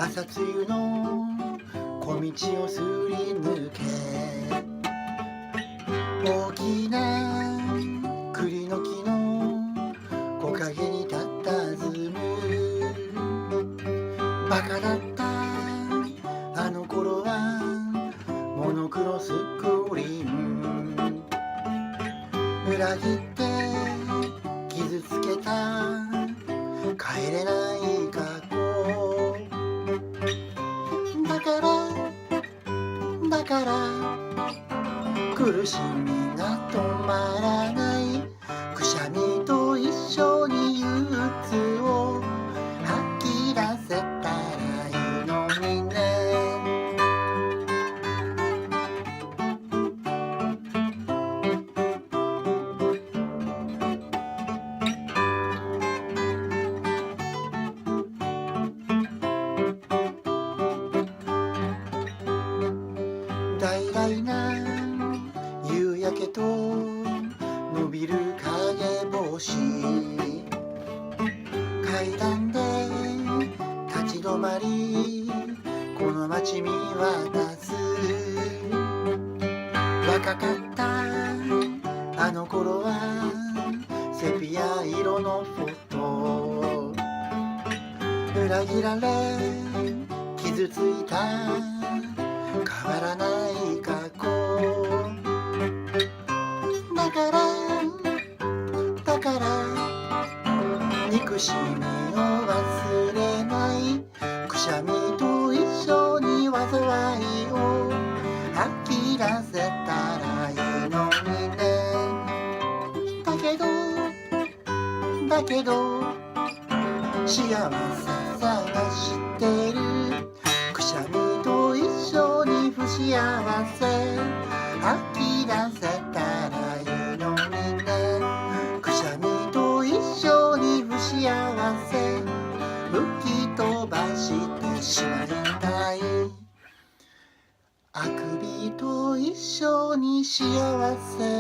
朝露の小道をすり抜け、大きな栗の木の木陰にたたずむ。バカだったあの頃はモノクロスクリーン、裏切って傷つけた帰れない過去だから苦しみが止まらない。くしゃみと一緒に憂鬱を吐き出せたらいいのにね。大々な夕焼けと伸びる影帽子、階段で立ち止まりこの街見渡す。若かったあの頃はセピア色のフォト、裏切られ傷ついた変わらない過去だから憎しみを忘れない。くしゃみと一緒に災いを吐き出せたらいいのにね。だけど幸せ探してる。くしゃみと一緒に不幸せ吐き出せたらいいのにね。くしゃみと一緒に不幸せ吹き飛ばしてしまいたい。あくびと一緒に幸せ